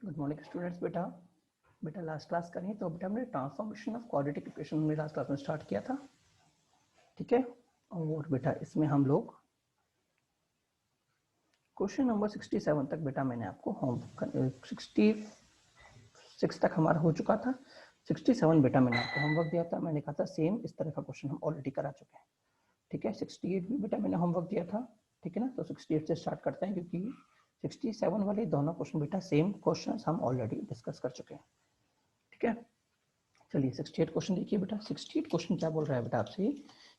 Good morning students. बेटा बेटा last class करें तो बेटा हमने ट्रांसफॉर्मेशन ऑफ क्वाड्रेटिक इक्वेशन में लास्ट क्लास में स्टार्ट किया था, ठीक है। और बेटा इसमें हम लोग क्वेश्चन नंबर 67 तक बेटा मैंने आपको होमवर्क 66 तक हमारा हो चुका था। 67 बेटा मैंने आपको होमवर्क दिया था, मैंने कहा था सेम इस तरह का क्वेश्चन हम ऑलरेडी करा चुके हैं, ठीक है। 68 भी बेटा मैंने होमवर्क दिया था, ठीक है ना। तो 68 से स्टार्ट करते हैं क्योंकि 67 वाले दोनों क्वेश्चन बेटा सेम क्वेश्चन हम ऑलरेडी डिस्कस कर चुके हैं, ठीक है। चलिए 68 क्वेश्चन देखिए बेटा। 68 क्वेश्चन क्या बोल रहा है बेटा आपसे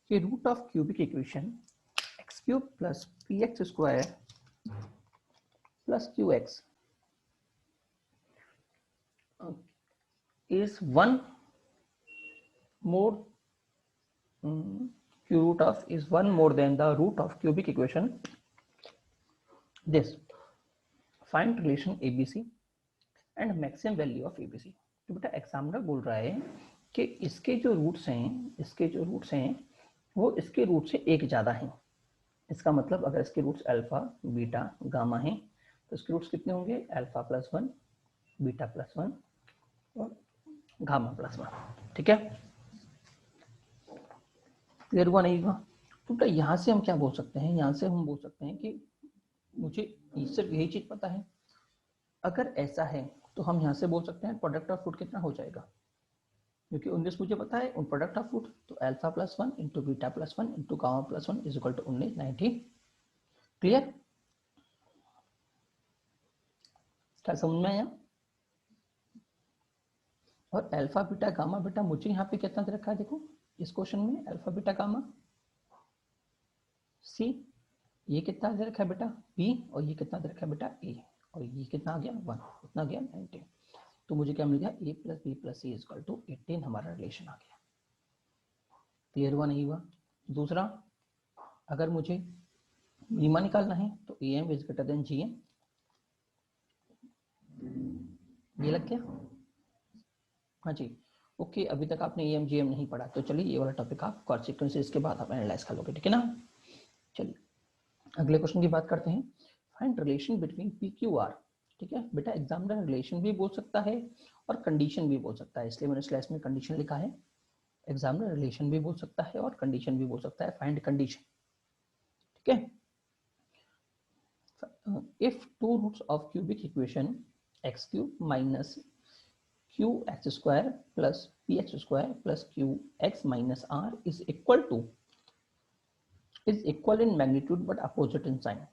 कि root of cubic equation x cube plus p x square plus q x is one more root of is one more than the root of cubic equation this find relation ABC and maximum value of ABC। तो बेटा examiner बोल रहा है कि इसके जो roots हैं वो इसके रूट से एक ज्यादा हैं। इसका मतलब अगर इसके रूट्स अल्फा बीटा गामा हैं तो इसके रूट्स कितने होंगे? अल्फा प्लस 1 बीटा प्लस 1 और गामा प्लस 1, ठीक है। क्लियर हुआ नहीं हुआ? तो बेटा यहाँ से हम क्या बोल सकते हैं? यहाँ से हम बोल सकते हैं कि मुझे सिर्फ यही चीज पता है, अगर ऐसा है तो हम यहाँ से बोल सकते हैं प्रोडक्ट ऑफ रूट कितना हो जाएगा, क्योंकि 19 मुझे पता है उन प्रोडक्ट ऑफ रूट, तो alpha plus 1 into beta plus 1 into gamma plus 1 is equal to 19 19। Clear? क्या समझ में आया? और अल्फा बीटा गामा बेटा मुझे यहाँ पे कितना दे रखा है? देखो इस क्वेश्चन में अल्फा बीटा गामा सी, ये कितना दे रखा है बेटा बी, और ये कितना दे रखा है बेटा ए, और ये कितना आ गया 1, कितना गया 19। तो मुझे क्या मिल गया? A plus b plus c is equal to 18 हमारा रिलेशन आ गया। क्लियर हुआ नहीं हुआ? दूसरा, अगर मुझे मीमा निकालना है तो A M is greater than G M, ये लग गया? हाँ जी, ओके। अभी तक आपने ए एम जी एम नहीं पढ़ा तो चलिए ये वाला टॉपिक आप कॉन्सिक्वेंसेस के बाद आप एनालाइज कर लोगे, ठीक है ना। चलिए अगले क्वेश्चन की बात करते हैं। Find relation between P Q R, ठीक है बेटा। एग्जामिनर रिलेशन भी बोल सकता है और कंडीशन भी बोल सकता है, इसलिए मैंने स्लैश में कंडीशन लिखा है। एग्जामिनर रिलेशन भी बोल सकता है और कंडीशन भी बोल सकता है। फाइंड कंडीशन, ठीक है। If two roots of cubic equation x cube minus q x square plus p x square plus q x minus r is equal in magnitude but opposite in sign.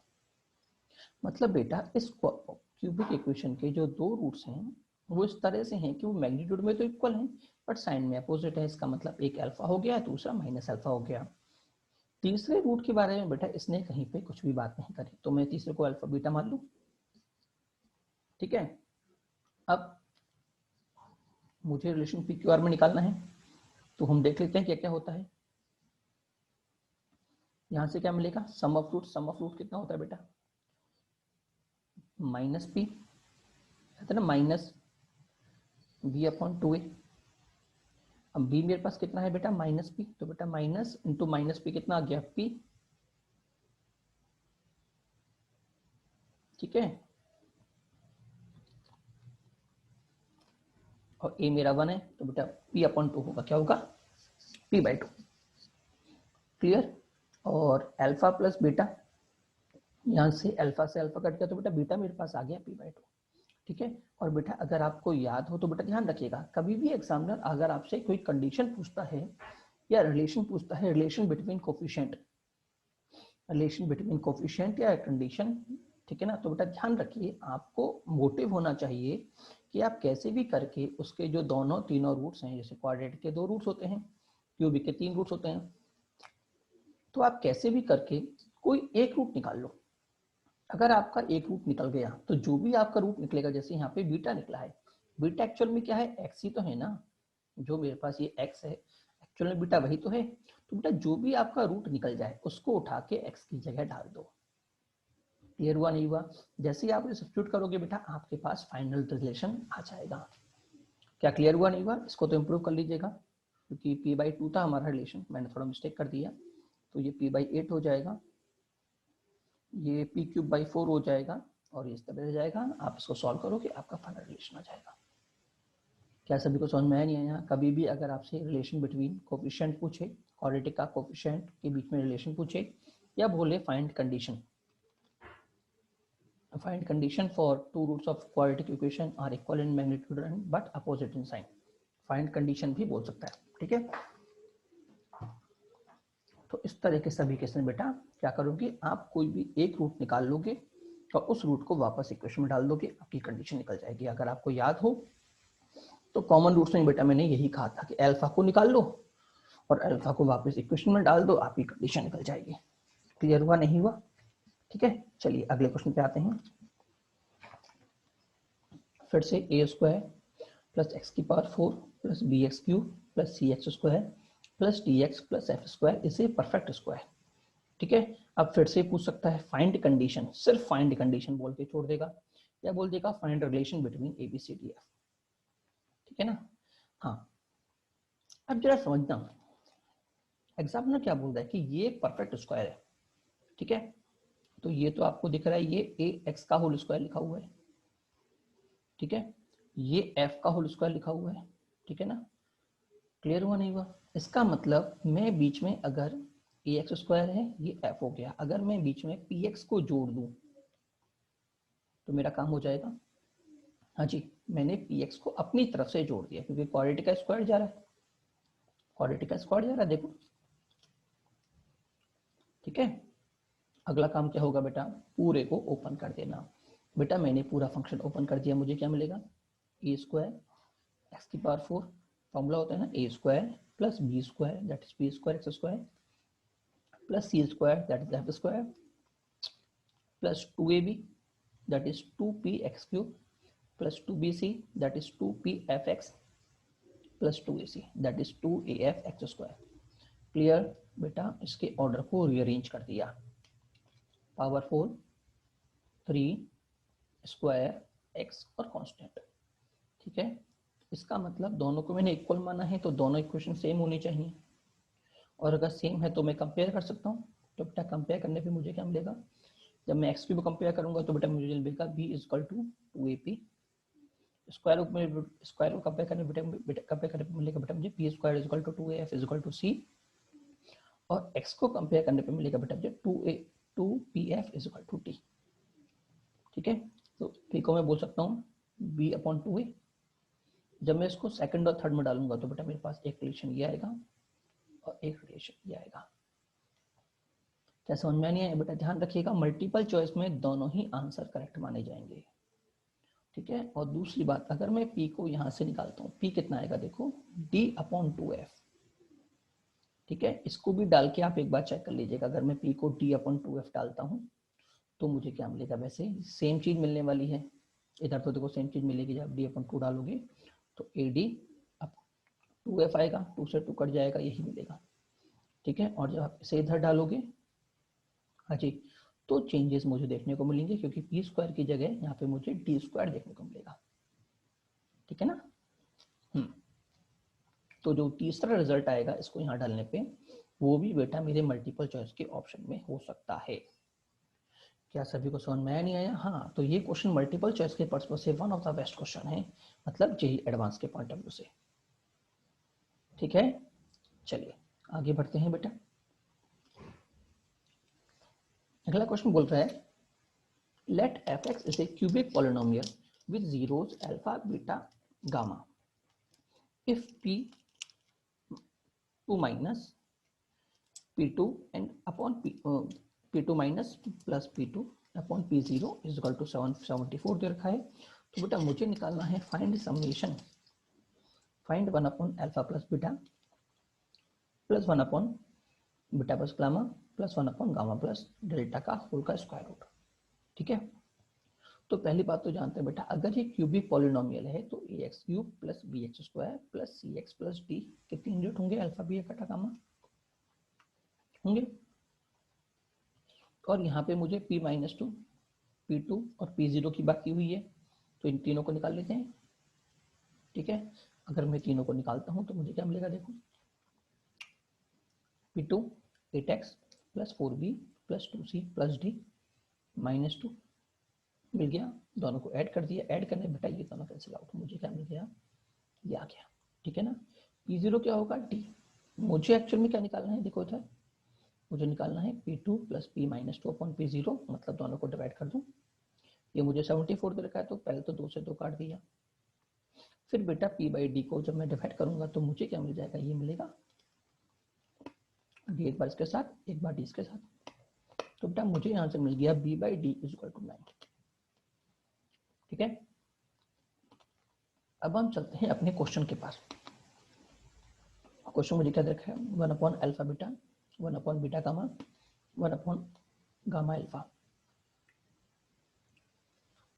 मतलब बेटा इस cubic equation के जो दो roots हैं वो इस तरह से हैं कि वो मैग्नीट्यूड में तो इक्वल हैं बट साइन में अपोजिट है। इसका मतलब एक अल्फा हो गया, दूसरा माइनस अल्फा हो गया। तीसरे रूट के बारे में बेटा इसने कहीं पे कुछ भी बात नहीं करी, तो मैं तीसरे को अल्फा बीटा मान लूं, ठीक है। अब मुझे रिलेशन पी क्यू आर में निकालना है तो हम देख लेते हैं क्या क्या होता है। यहां से क्या मिलेगा? सम ऑफ रूट कितना होता है बेटा? माइनस पी, कहते हैं ना माइनस बी अपॉन 2a। अब बी मेरे पास कितना है बेटा? माइनस पी, तो बेटा माइनस इंटू माइनस पी कितना आ गया? पी, ठीक है। और ए मेरा 1 है तो बेटा पी अपॉन 2 होगा, क्या होगा? P by 2। क्लियर? और अल्फा प्लस बीटा, यहाँ से अल्फा कट गया तो बेटा बीटा मेरे पास आ गया पी बाई 2, ठीक है। और बेटा अगर आपको याद हो तो बेटा ध्यान रखिएगा, कभी भी एग्जामिनर अगर आपसे कोई कंडीशन पूछता है या रिलेशन पूछता है, रिलेशन बिटवीन कोफिशिएंट या कंडीशन, ठीक है ना, तो बेटा ध्यान रखिए आपको मोटिव होना चाहिए कि आप कैसे भी करके उसके जो दोनों तीनों रूट्स हैं, जैसे क्वाड्रेटिक के 2 रूट्स होते हैं, क्यूबिक के 3 रूट्स होते हैं, तो आप कैसे भी करके कोई एक रूट निकाल लो। अगर आपका एक रूट निकल गया तो जो भी आपका रूट निकलेगा, जैसे यहाँ पे बीटा निकला है, बीटा एक्चुअल में क्या है? एक्स ही तो है ना, जो मेरे पास ये एक्स है एक्चुअल में बीटा वही तो है। तो बेटा जो भी आपका रूट निकल जाए उसको उठा के एक्स की जगह डाल दो। क्लियर हुआ नहीं हुआ? जैसे ही आप सब्स्टिट्यूट करोगे बेटा आपके पास फाइनल रिलेशन आ जाएगा। क्या क्लियर हुआ नहीं हुआ? इसको तो इम्प्रूव कर लीजिएगा, क्योंकि पी बाई 2 था हमारा रिलेशन, मैंने थोड़ा मिस्टेक कर दिया, तो ये पी बाई 8 हो जाएगा, ये पी क्यूब बाई 4 हो जाएगा, और ये इस तरह से जाएगा, आप इसको सॉल्व करोगे, आपका फाइनल रिलेशन आ जाएगा। क्या सभी को समझ में आया नहीं आया? कभी भी अगर आपसे रिलेशन बिटवीन कोफिशिएंट पूछे, क्वाड्रेटिक का कोफिशिएंट के बीच में रिलेशन पूछे, या बोले find condition for two roots of quadratic equation are equal in magnitude and but opposite in sign, find condition भी बोल सकता है, ठीक है। तो इस तरह के सभी केस में बेटा क्या करोगे, आप कोई भी एक रूट निकाल लोगे और उस रूट को वापस इक्वेशन में डाल दोगे, आपकी कंडीशन निकल जाएगी। अगर आपको याद हो तो कॉमन रूट्स में बेटा मैंने यही कहा था कि अल्फा को निकाल लो और अल्फा को वापस इक्वेशन में डाल दो, आपकी कंडीशन निकल जाएगी। क्लियर हुआ नहीं हुआ? ठीक है, चलिए अगले क्वेश्चन पे आते हैं। फिर से ए स्क्वायर प्लस एक्स की power 4 plus b x cube plus c x square plus d x plus f square is a perfect square. ठीक है, अब फिर से पूछ सकता है फाइंड कंडीशन, सिर्फ फाइंड कंडीशन बोल के छोड़ देगा, या बोल देगा find relation between a b c d f. ठीक है ना? हाँ, अब जरा समझना, एग्जामिनर क्या बोल रहा है कि ये एक परफेक्ट स्क्वायर है। ठीक है, तो ये तो आपको दिख रहा है, ये ए एक्स का होल स्क्वायर लिखा हुआ है। ठीक है, ये एफ का होल स्क्वायर लिखा हुआ है। ठीक है ना? क्लियर हुआ नहीं हुआ? इसका मतलब मैं बीच में अगर ए एक्स स्क्वायर है, ये एफ हो गया, अगर मैं बीच में पी एक्स को जोड़ दूं तो मेरा काम हो जाएगा। हाँ जी, मैंने पी एक्स को अपनी तरफ से जोड़ दिया क्योंकि क्वाड्रेटिक का स्क्वायर जा रहा है, क्वाड्रेटिक का स्क्वायर जा रहा है, देखो। ठीक है, अगला काम क्या होगा बेटा, पूरे को ओपन कर देना। बेटा मैंने पूरा फंक्शन ओपन कर दिया, मुझे क्या मिलेगा, ए स्क्वायर एक्स की पावर 4, फॉर्मूला होता है ना a square plus b square that is b square x square plus c square that is f square plus 2ab that is 2px cube plus 2bc that is 2pfx plus 2ac that is 2af x square. Clear? बेटा इसके order को rearrange कर दिया, power 4 3 square x और constant. ठीक है, इसका मतलब दोनों को मैंने इक्वल माना है तो दोनों इक्वेशन सेम होनी चाहिए, और अगर सेम है तो मैं कंपेयर कर सकता हूँ। तो बेटा कंपेयर करने पे मुझे क्या मिलेगा, जब मैं एक्स क्यूब कंपेयर करूंगा तो बेटा मुझे मिलेगा b is equal to 2ap, square root में स्क्वायर रूट कंपेयर करने पे मिलेगा बेटा मुझे p square is equal to 2af is equal to c, और एक्स को कंपेयर करने पे मिलेगा बेटा मुझे 2pf is equal to T. ठीक है, तो पी को मैं बोल सकता हूँ b अपॉन 2a। जब मैं इसको सेकंड और थर्ड में डालूंगा तो बेटा मेरे पास एक रिलेशन ये आएगा और एक रिलेशन ये आएगा। क्या समझ में नहीं आया? बेटा ध्यान रखिएगा, मल्टीपल चॉइस में दोनों ही आंसर करेक्ट माने जाएंगे। ठीक है, और दूसरी बात, अगर मैं p को यहां से निकालता हूँ, p कितना आएगा देखो, d अपॉन 2f। ठीक है, इसको भी डाल के आप एक बार चेक कर लीजिएगा, अगर मैं p को d अपॉन 2f डालता हूँ तो मुझे क्या मिलेगा, वैसे सेम चीज मिलने वाली है, इधर तो देखो सेम चीज मिलेगी, जब d अपॉन 2 डालोगे तो ad अब 2f आएगा, 2 से 2 कट जाएगा, यही मिलेगा। ठीक है, और जब आप इसे इधर डालोगे, हाँ जी, तो चेंजेस मुझे देखने को मिलेंगे क्योंकि पी स्क्वायर की जगह यहाँ पे मुझे डी स्क्वायर देखने को मिलेगा। ठीक है ना? तो जो तीसरा रिजल्ट आएगा इसको यहाँ डालने पे, वो भी बेटा मेरे मल्टीपल चॉइस के ऑप्शन में हो सकता है। क्या सभी को समझ में आया नहीं आया? हाँ, तो ये क्वेश्चन मल्टीपल चॉइस के पर्पस से one of the best question है, मतलब जेईई एडवांस के पॉइंट ऑफ व्यू से। ठीक है, चलिए आगे बढ़ते हैं बेटा। अगला क्वेश्चन बोल रहा है let fx is a cubic polynomial with zeros alpha beta gamma if p2 minus p2 and upon p2 minus plus p2 upon p0 is equal to 774 दे रखा है। तो बेटा मुझे निकालना है find summation, find 1 upon alpha plus beta plus 1 upon beta plus gamma plus 1 upon gamma plus delta का whole का square root. ठीक है, तो पहली बात तो जानते हैं बेटा, अगर ये क्यूबिक पॉलिनोमियल है तो a x cube plus b x square plus c x plus d के 3 रूट होंगे, अल्फा बीटा कटा गामा होंगे, और यहाँ पे मुझे p माइनस 2 p2 और p0 की बाकी हुई है, तो इन तीनों को निकाल लेते हैं। ठीक है, अगर मैं तीनों को निकालता हूँ तो मुझे क्या मिलेगा देखो, p2 8x plus 4b plus 2c plus d minus 2 मिल गया, दोनों को ऐड कर दिया, ऐड करने बेटा ये दोनों कैंसिल आउट, मुझे क्या मिल गया, ये आ गया। ठीक है ना, P0 क्या होगा T। मुझे एक्चुअल में क्या निकालना है, देखो इधर मुझे निकालना है P2 plus P minus 2 upon P0, मतलब दोनों को डिवाइड कर दूं। ये मुझे 74 दे रखा है, तो पहले तो 2 से 2 काट दिया। फिर बेटा P बाई डी को जब मैं डिवाइड करूंगा तो मुझे क्या मिल जाएगा, ये मिलेगा डी एक बार इसके साथ, एक बार डी इसके साथ। तो बेटा मुझे यहां से मिल गया B by d is equal to 9। ठीक है, अब हम चलते हैं अपने क्वेश्चन के पास। क्वेश्चन मुझे क्या देखा है, 1 upon alpha beta, 1 upon beta gamma, 1 upon gamma alpha.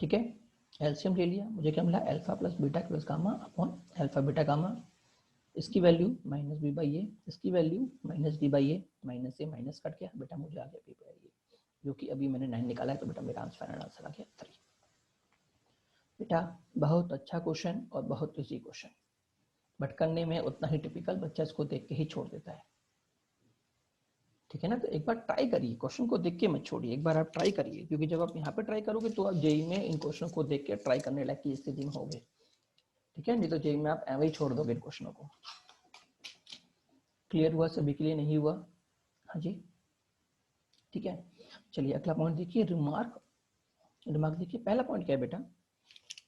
ठीक है, एलसीएम ले लिया, मुझे क्या मिला, alpha plus beta plus gamma upon alpha beta gamma. इसकी वैल्यू माइनस बी बाई ए, इसकी value minus D by A, minus से माइनस कट गया, बेटा मुझे आ गया बी बाई ए, जो कि अभी मैंने 9 निकाला है, तो बेटा मेरा फाइनल आंसर आ गया 3। बेटा बहुत अच्छा क्वेश्चन और बहुत इजी क्वेश्चन, बट करने में उतना ही टिपिकल, बच्चा इसको देख के ही छोड़ देता है। ठीक है ना, तो एक बार ट्राई करिए, क्वेश्चन को देख के मत छोड़िए, एक बार आप ट्राई करिए, क्योंकि जब आप यहाँ पे ट्राई करोगे तो आप जेई में इन क्वेश्चन को देख के ट्राई करने लायक की स्थिति में होगे। ठीक है, नहीं तो जेई में आप ऐसे ही छोड़ दोगे इन क्वेश्चनों को। क्लियर हुआ सभी के लिए, नहीं हुआ? हाँ जी, ठीक है। चलिए अगला पॉइंट देखिए, रिमार्क। रिमार्क देखिए, पहला पॉइंट क्या है बेटा,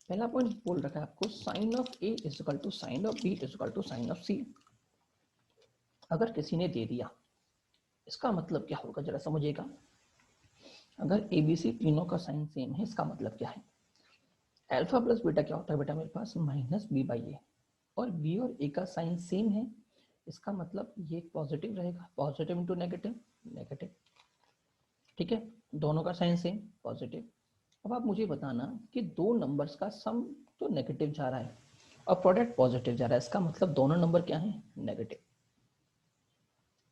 पहला पॉइंट बोल रखा है आपको sine of a is equal to sine of b is equal to sine of c. अगर किसी ने दे दिया, इसका मतलब क्या होगा जरा समझिएगा। अगर एबीसी तीनों का साइन सेम है, इसका मतलब क्या है, अल्फा प्लस बीटा क्या होता है बेटा मेरे पास माइनस बी बाई ए, और बी और ए का साइन सेम है, इसका मतलब ये पॉजिटिव रहेगा, पॉजिटिव इंटू नेगेटिव, नेगेटिव। ठीक है, दोनों का साइन सेम पॉजिटिव। अब आप मुझे बताना कि दो नंबर्स का सम तो नेगेटिव जा रहा है और प्रोडक्ट पॉजिटिव जा रहा है, इसका मतलब दोनों नंबर क्या है, नेगेटिव।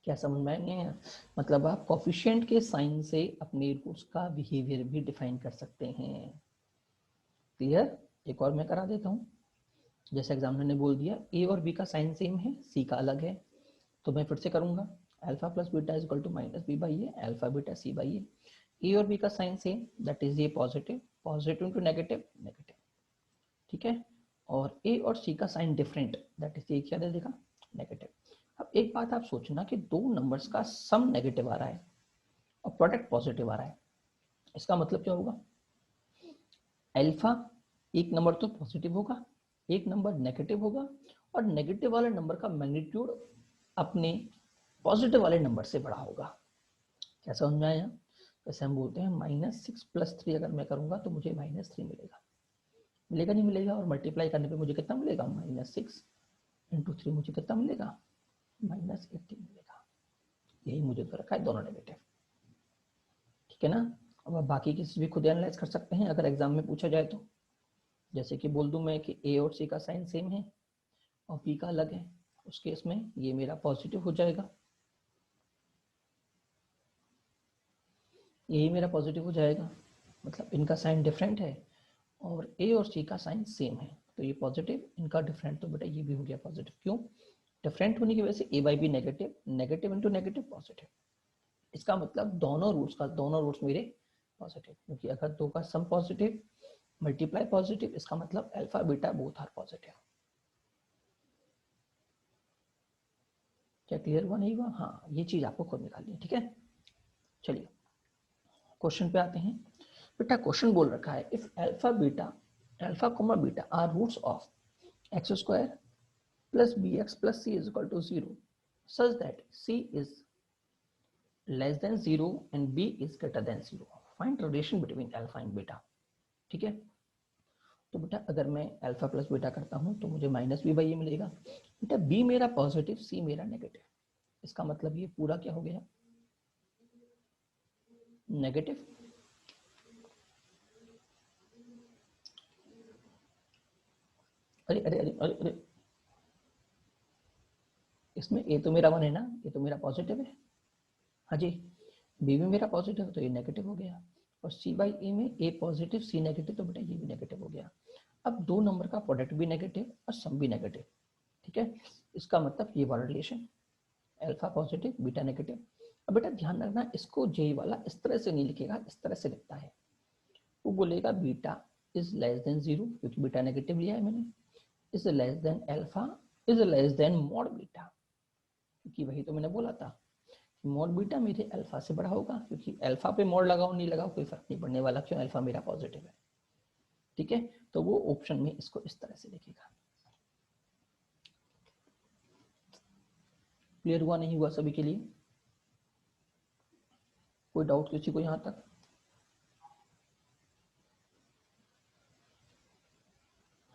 क्या समझ में आएंगे, मतलब आप कोफिशिएंट के साइन से अपने रूट्स का बिहेवियर भी डिफाइन कर सकते हैं। क्लियर, एक और मैं करा देता हूँ। जैसे एग्जामिनर ने बोल दिया ए और बी का साइन सेम है, सी का अलग है, तो मैं फिर से करूंगा, alpha plus beta is equal to minus b by a, alpha beta c by a और बी का साइन सेम, दैट इज ये positive, positive into negative, negative. ठीक है, और ए और सी का साइन डिफरेंट, दैट इज ये क्या दे देगा, नेगेटिव। अब एक बात आप सोचना कि दो नंबर्स का सम नेगेटिव आ रहा है और प्रोडक्ट पॉजिटिव आ रहा है, इसका मतलब क्या होगा, अल्फा एक नंबर तो पॉजिटिव होगा, एक नंबर नेगेटिव होगा, और नेगेटिव वाले नंबर का मैग्नीट्यूड अपने पॉजिटिव वाले नंबर से बड़ा होगा। क्या समझ में आया? जैसे हम बोलते हैं -6 + 3 अगर मैं करूंगा तो मुझे -3 मिलेगा, मिलेगा नहीं मिलेगा, और मल्टीप्लाई करने पे मुझे कितना मिलेगा, -6 × 3 मुझे कितना मिलेगा, -18 मिलेगा। यही मुझे तो रखा है, दोनों नेगेटिव। ठीक है ना, अब आप बाकी की चीज भी खुद एनालाइज कर सकते हैं अगर एग्जाम में पूछा जाए तो। जैसे कि बोल दूं मैं कि ए और सी का साइन सेम है और बी का अलग है, उस केस में ये मेरा पॉजिटिव हो जाएगा, यही मेरा पॉजिटिव हो जाएगा, मतलब इनका साइन डिफरेंट है और ए और सी का साइन सेम है, तो ये पॉजिटिव, इनका डिफरेंट, तो बेटा ये भी हो गया पॉजिटिव। क्यों, डिफरेंट होने की वजह से a by b negative, negative into negative positive, इसका मतलब दोनों रूट्स मेरे पॉजिटिव, क्योंकि अगर दो का सम पॉजिटिव मल्टीप्लाई पॉजिटिव, इसका मतलब alpha beta both are positive. क्या क्लियर हुआ, नहीं हुआ? हाँ, ये चीज आपको खुद निकालनी है। ठीक है, चलिए क्वेश्चन पे आते हैं। बेटा क्वेश्चन बोल रखा है, if alpha beta, alpha comma beta are roots of x² plus bx plus c is equal to 0 such that c is less than 0 and b is greater than 0, find relation between alpha and beta। ठीक है, तो बेटा अगर मैं alpha plus beta करता हूं तो मुझे माइनस बी बाई ए मिलेगा। बेटा बी मेरा पॉजिटिव, सी मेरा नेगेटिव, इसका मतलब ये पूरा क्या हो गया, नेगेटिव। अरे अरे अरे अरे अरे, इसमें ए तो मेरा 1 है ना, ये तो मेरा पॉजिटिव है। हाँ जी, बी में मेरा पॉजिटिव तो ये नेगेटिव हो गया, और सी बाई ए में ए पॉजिटिव सी नेगेटिव, तो बेटा ये भी नेगेटिव हो गया। अब दो नंबर का प्रोडक्ट भी नेगेटिव और सम भी नेगेटिव। ठीक है, इसका मतलब ये वाला relation, alpha positive beta negative. अब बेटा ध्यान रखना, इसको जे वाला इस तरह से नहीं लिखेगा, इस तरह से लिखता है, वो बोलेगा बीटा इज लेस देन 0, क्योंकि बीटा नेगेटिव लिया है मैंने, is less than alpha is less than mod beta, क्योंकि वही तो मैंने बोला था मॉड बीटा मेरे अल्फा से बड़ा होगा, क्योंकि अल्फा पे मॉड लगाओ नहीं लगाओ कोई फर्क नहीं पड़ने वाला, क्यों अल्फा मेरा पॉजिटिव है। ठीक है, तो वो ऑप्शन में इसको इस तरह से लिखेगा। क्लियर हुआ नहीं हुआ सभी के लिए? कोई डाउट किसी को यहां तक?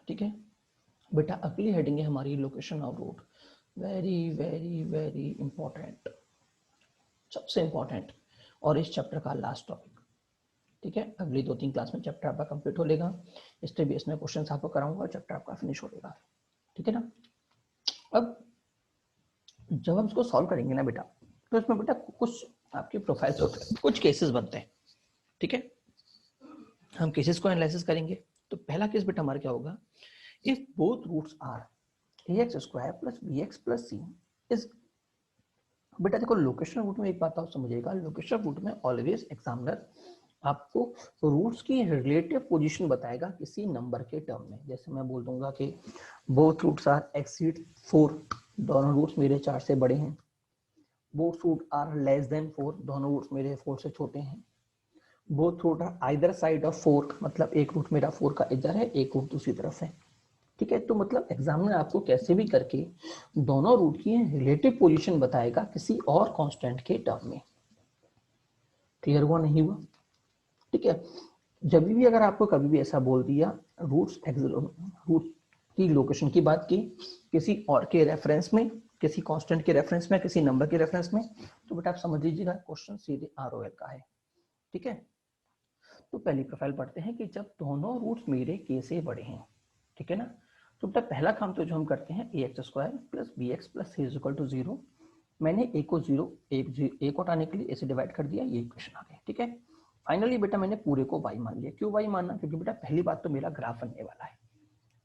ठीक है बेटा, अगली हेडिंग है हमारी location of root. Very very very important, सबसे इंपॉर्टेंट, और इस चैप्टर का लास्ट टॉपिक। ठीक है, अगली 2-3 क्लास में चैप्टर आपका कंप्लीट हो लेगा, इसके बेस में क्वेश्चंस आपको कराऊंगा, चैप्टर आपका फिनिश हो लेगा। ठीक है ना। अब जब हम इसको सॉल्व करेंगे ना बेटा, तो इसमें बेटा कुछ आपके प्रोफाइल्स होते हैं, कुछ केसेस बनते हैं। ठीक है, हम केसेस को एनालिसिस करेंगे। तो पहला केस बेटा हमारा क्या होगा, if both roots are ax square plus bx plus c is, बेटा देखो लोकेशन रूट में एक बात आप समझिएगा, लोकेशन रूट में ऑलवेज एग्जामिनर आपको रूट्स की रिलेटिव पोजीशन बताएगा किसी नंबर के टर्म में। जैसे मैं बोल दूंगा कि बोथ रूट्स आर एक्सीड 4, दोनों रूट्स मेरे 4 से बड़े हैं। Both root are less than 4, दोनों रूट्स मेरे 4 से छोटे हैं। Both root are either side of 4, मतलब एक रूट मेरा 4 का इधर है, एक रूट दूसरी तरफ है। ठीक है, तो मतलब एग्जामिनर आपको कैसे भी करके दोनों रूट की रिलेटिव पोजीशन बताएगा किसी और कांस्टेंट के टर्म में। क्लियर हुआ नहीं हुआ? ठीक है, जब भी अगर आपको कभी भी ऐसा बोल दिया रूट की लोकेशन की बात की किसी और के रेफरेंस में, किसी कांस्टेंट के रेफरेंस में, किसी नंबर के रेफरेंस में, तो बेटा आप समझ लीजिएगा क्वेश्चन सीधे ROL का है। ठीक है, तो पहली प्रोफाइल पढ़ते हैं कि जब दोनों रूट्स मेरे के से बड़े हैं। ठीक है ना, तो बेटा पहला काम तो जो हम करते हैं ax square plus bx plus c is equal to 0, मैंने a को 0 एक हटाने के लिए a से डिवाइड कर दिया, ये इक्वेशन आ गई। ठीक है, फाइनली बेटा मैंने पूरे को y मान लिया। क्यों y मानना, क्योंकि बेटा पहली बात तो मेरा ग्राफ बनने वाला है।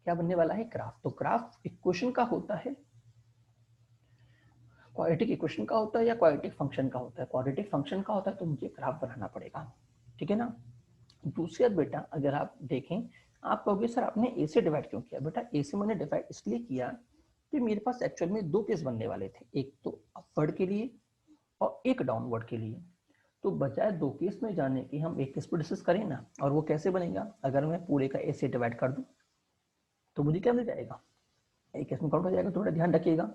क्या बनने वाला है? ग्राफ। तो ग्राफ इक्वेशन का होता है, क्वाड्रेटिक इक्वेशन का होता है या क्वाड्रेटिक फंक्शन का होता है? क्वाड्रेटिक फंक्शन का होता है, तो मुझे ग्राफ बनाना पड़ेगा। ठीक है ना। दूसरी बात बेटा, अगर आप देखें, आप कहोगे सर आपने ए से डिवाइड क्यों किया? बेटा ए से मैंने डिवाइड इसलिए किया कि मेरे पास एक्चुअल में 2 केस बनने वाले थे, एक तो अपवर्ड के लिए और एक डाउनवर्ड के लिए। तो बजाय 2 केस में जाने की हम एक केस पर डिस्कस करें ना। और वो कैसे बनेगा, अगर मैं पूरे का ए से डिवाइड कर दूं तो मुझे क्या मिल जाएगा, एक केस में काउंट हो जाएगा। थोड़ा ध्यान रखिएगा,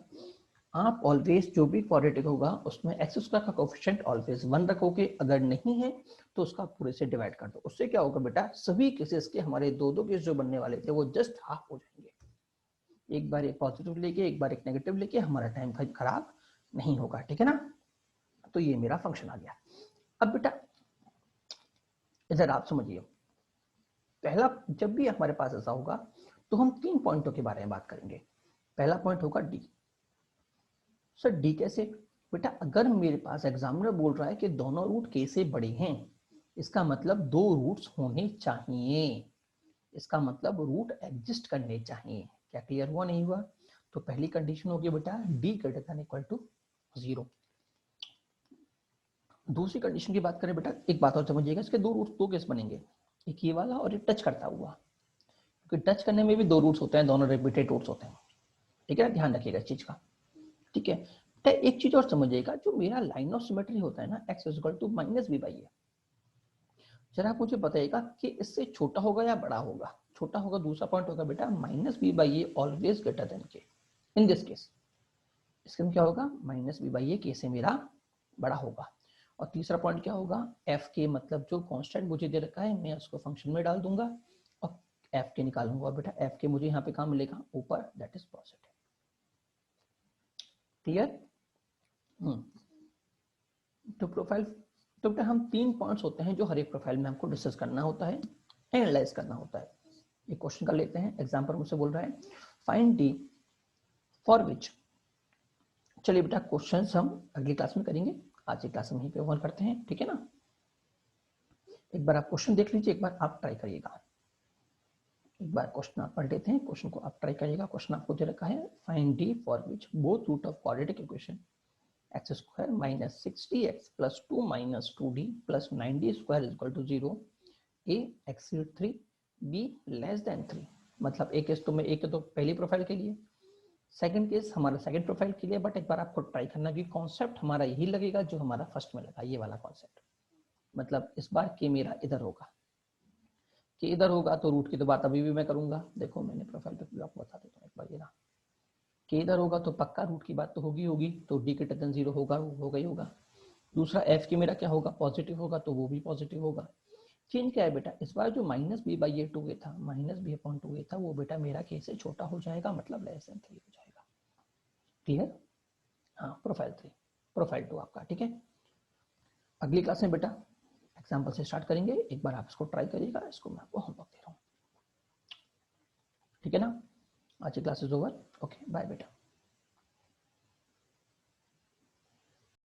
आप ऑलवेज जो भी क्वाड्रेटिक होगा उसमें एक्स स्क्वायर का कोएफिशिएंट ऑलवेज 1 रखोगे, अगर नहीं है तो उसका पूरे से डिवाइड कर दो। उससे क्या होगा बेटा, सभी केसेस के हमारे 2-2 केस जो बनने वाले थे वो जस्ट हाफ हो जाएंगे। एक बार एक पॉजिटिव लेके एक बार एक नेगेटिव लेके हमारा टाइम खराब नहीं होगा। ठीक है ना, तो ये मेरा फंक्शन आ गया। अब बेटा इधर आप समझिए, पहला जब भी हमारे पास ऐसा होगा तो हम 3 पॉइंटों के बारे में बात करेंगे। पहला पॉइंट होगा डी। सर डी कैसे? बेटा अगर मेरे पास एग्जामिनर बोल रहा है कि दोनों रूट के से बड़े हैं, इसका मतलब 2 रूट्स होने चाहिए, इसका मतलब रूट एग्जिस्ट करने चाहिए। क्या क्लियर हुआ नहीं हुआ? तो पहली कंडीशन होगी बेटा D greater than equal to 0। दूसरी कंडीशन की बात करें बेटा, एक बात और समझिएगा, इसके 2 रूट्स 2 केस बनेंगे, एक ये वाला और एक टच करता हुआ, क्योंकि टच करने में भी 2 रूट्स होते हैं, दोनों रिपीटेड रूट्स होते हैं। ठीक है, ध्यान रखिएगा इस चीज का। ठीक है, तो एक चीज और समझिएगा, जो मेरा लाइन ऑफ सिमेट्री होता है ना, x equal to minus b by a, जरा आप मुझे बताइएगा कि इससे छोटा होगा या बड़ा होगा? छोटा होगा। दूसरा पॉइंट होगा बेटा minus b by a always greater than k, in this case इसके में क्या होगा, माइनस बी बाई ए के से मेरा बड़ा होगा। और तीसरा पॉइंट क्या होगा, एफ के मतलब जो कांस्टेंट मुझे दे रखा है मैं उसको फंक्शन में डाल दूंगा और एफ के निकालूंगा। और बेटा एफ के मुझे यहाँ पे कहाँ मिलेगा, ऊपर, दैट इज पॉजिटिव। क्लियर? तो प्रोफाइल, तो बेटा हम 3 पॉइंट्स होते हैं जो हर एक प्रोफाइल में हमको डिस्कस करना होता है, एनालाइज करना होता है। एक क्वेश्चन कर लेते हैं, एग्जांपल मुझसे बोल रहा है फाइंड डी फॉर विच। चलिए बेटा क्वेश्चंस हम अगली क्लास में करेंगे, आज की क्लास में यहीं पे ओवर करते हैं। ठीक है ना, एक बार आप क्वेश्चन देख लीजिए, एक बार आप ट्राई करिएगा, एक बार क्वेश्चन आप पढ़ लेते हैं, क्वेश्चन को आप ट्राई करिएगा। क्वेश्चन आपको दे रखा है find d for which both root of quadratic equation x square minus 60x plus 2 minus 2d plus 9d square is equal to 0 A exceed 3, B less than 3। मतलब एक केस तो मैं एक तो पहली प्रोफाइल के लिए, सेकंड केस हमारा सेकंड प्रोफाइल के लिए, बट एक बार आपको ट्राई करना कि कॉन्सेप्ट हमारा यही लगेगा जो हमारा फर्स्ट में लगा, ये वाला कॉन्सेप्ट। मतलब इस बार के मेरा इधर होगा, कि इधर होगा तो रूट की तो बात अभी भी मैं करूंगा। देखो मैंने प्रोफाइल पे आपको बता देता हूँ एक बार, ये ना कि इधर होगा तो पक्का रूट की बात तो होगी, तो डी ग्रेटर देन 0 होगा ही होगा। दूसरा एफ की मेरा क्या होगा, पॉजिटिव होगा, तो वो भी पॉजिटिव होगा। चेंज क्या है बेटा, इस बार जो minus b by A 2a था, माइनस बी अपॉन 2a था, वो बेटा मेरा के से छोटा हो जाएगा, मतलब लेस देन 3 हो जाएगा। क्लियर? हाँ, प्रोफाइल 3, प्रोफाइल 2 आपका, ठीक है। अगली क्लास में बेटा एग्जाम्पल से स्टार्ट करेंगे, एक बार आप इसको ट्राई करिएगा, इसको मैं आपको होमवर्क दे रहा हूँ, ठीक है ना। आज की class is over, okay bye बेटा।